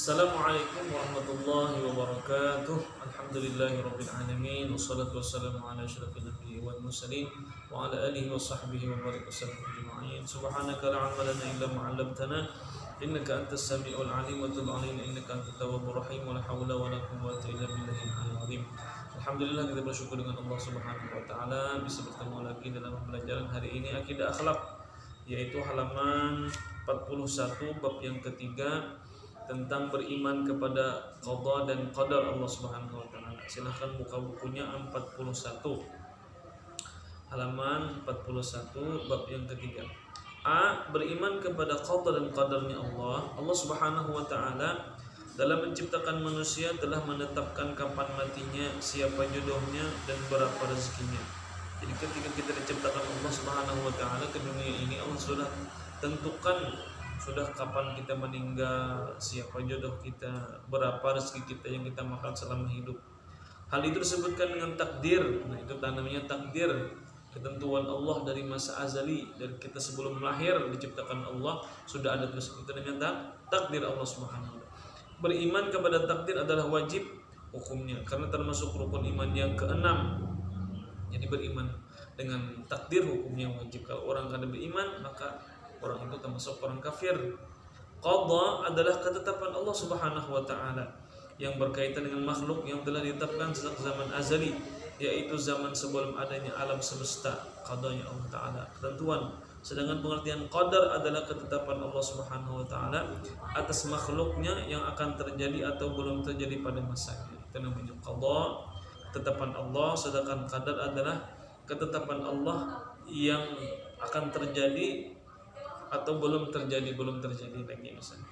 Assalamualaikum warahmatullahi wabarakatuh. Alhamdulillahirabbil alamin wassalatu wassalamu ala asyrafil anbiya'i wal mursalin wa ala alihi wa sahbihi wa barik wasallam ajma'in. Subhanaka la 'ilma lana illa ma 'allamtana innaka antas samiul 'alim wa tub 'alaina innaka antat tawwabur rahim wa la haula wa la quwwata illa billahil 'aliyyil 'azim. Alhamdulillah, kita bersyukur dengan Allah Subhanahu wa taala bisa bertemu lagi dalam pembelajaran hari ini akidah akhlak, yaitu halaman 41 bab yang ketiga tentang beriman kepada qada dan qadar Allah Subhanahu wa taala. Silahkan buka bukunya 41. Halaman 41 bab yang ketiga. A. Beriman kepada qada dan qadarnya Allah. Allah Subhanahu wa taala dalam menciptakan manusia telah menetapkan kapan matinya, siapa jodohnya, dan berapa rezekinya. Jadi ketika kita diciptakan Allah Subhanahu wa taala ke dunia ini, Allah sudah tentukan sudah kapan kita meninggal, siapa jodoh kita, berapa rezeki kita yang kita makan selama hidup. Hal itu disebutkan dengan takdir. Nah, itu namanya takdir, ketentuan Allah dari masa azali, dari kita sebelum lahir diciptakan Allah sudah ada terus. Itu namanya takdir Allah Subhanahu wa taala. Beriman kepada takdir adalah wajib hukumnya karena termasuk rukun iman yang keenam. Jadi beriman dengan takdir hukumnya wajib. Kalau orang kada beriman, maka orang itu termasuk orang kafir. Qada adalah ketetapan Allah Subhanahu wa taala yang berkaitan dengan makhluk yang telah ditetapkan sejak zaman azali, yaitu zaman sebelum adanya alam semesta. Qadanya Allah taala, ketentuan. Sedangkan pengertian qadar adalah ketetapan Allah Subhanahu wa taala atas makhluknya yang akan terjadi atau belum terjadi pada masanya. Itu namanya qada, ketetapan Allah. Sedangkan qadar adalah ketetapan Allah yang akan terjadi atau belum terjadi lagi misalnya.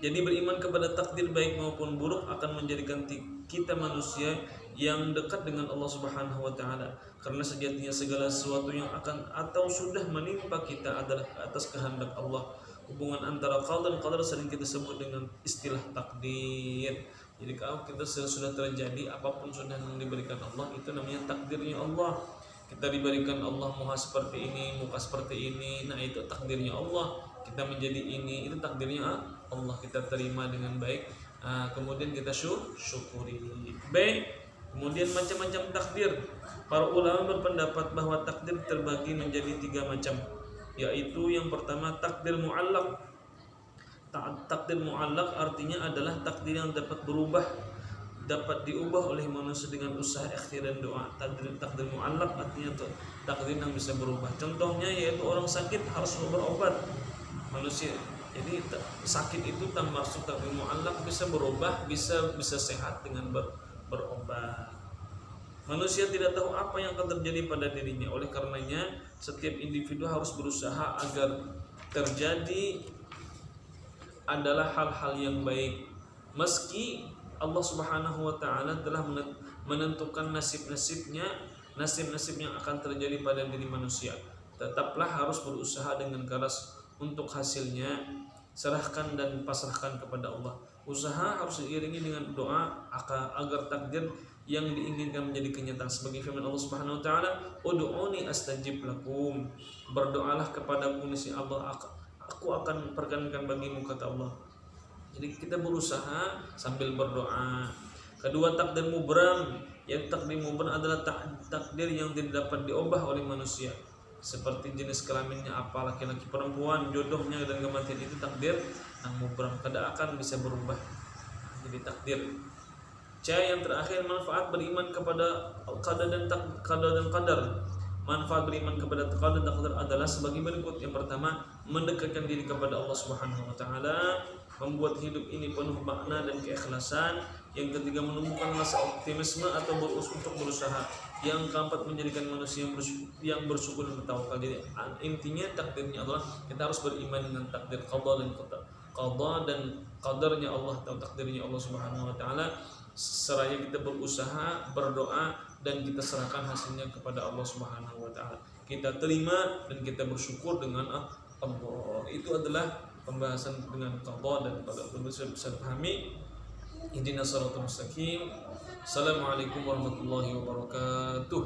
Jadi beriman kepada takdir baik maupun buruk akan menjadikan kita manusia yang dekat dengan Allah Subhanahu wa taala, karena sejatinya segala sesuatu yang akan atau sudah menimpa kita adalah atas kehendak Allah. Hubungan antara qada dan qadar sering kita sebut dengan istilah takdir. Jadi kalau kita sudah terjadi, apapun sudah yang diberikan Allah, itu namanya takdirnya Allah. Kita diberikan Allah muka seperti ini, muka seperti ini, nah itu takdirnya Allah. Kita menjadi ini, itu takdirnya Allah. Kita terima dengan baik, kemudian kita syukuri. Baik, kemudian macam-macam takdir. Para ulama berpendapat bahwa takdir terbagi menjadi 3 macam, yaitu yang pertama takdir mu'allaq. Takdir mu'allaq artinya adalah takdir yang dapat berubah, dapat diubah oleh manusia dengan usaha, ikhtiar, dan doa. Takdir mu'allaq artinya takdir yang bisa berubah. Contohnya yaitu orang sakit harus berobat manusia. Jadi sakit itu termasuk takdir mu'allaq, bisa berubah, bisa sehat dengan berobat. Manusia tidak tahu apa yang akan terjadi pada dirinya. Oleh karenanya setiap individu harus berusaha agar terjadi adalah hal-hal yang baik, meski Allah Subhanahu wa taala telah menentukan nasib yang akan terjadi pada diri manusia. Tetaplah harus berusaha dengan keras untuk hasilnya. Serahkan dan pasrahkan kepada Allah. Usaha harus diiringi dengan doa agar takdir yang diinginkan menjadi kenyataan. Sebagai firman Allah Subhanahu wa taala, "Ud'uni astajib lakum." Berdoalah kepadaku, niscaya Allah aku akan perkenankan bagimu, kata Allah. Jadi kita berusaha sambil berdoa. Kedua, takdir mubram. Yang takdir mubram adalah takdir yang tidak dapat diubah oleh manusia, seperti jenis kelaminnya apa, laki-laki perempuan, jodohnya, dan kematian. Itu takdir yang mubram, tidak akan bisa berubah. Jadi takdir. C, yang terakhir, manfaat beriman kepada qada dan qadar. Manfaat beriman kepada qada dan qadar adalah sebagai berikut. Yang pertama, mendekatkan diri kepada Allah Subhanahu wa taala, membuat hidup ini penuh makna dan keikhlasan. Yang ketiga, menumbuhkan rasa optimisme atau untuk berusaha. Yang keempat, menjadikan manusia yang bersyukur dan bertawakal. Jadi intinya takdirnya Allah, kita harus beriman dengan takdir qada dan qadarnya Allah atau takdirnya Allah Subhanahu wa taala, seraya kita berusaha, berdoa, dan kita serahkan hasilnya kepada Allah Subhanahu wa taala. Kita terima dan kita bersyukur dengan Allah. Itu adalah pembahasan dengan qada dan qadar. Bisa pahami. Ihdinas siratal mustaqim. Assalamualaikum warahmatullahi wabarakatuh.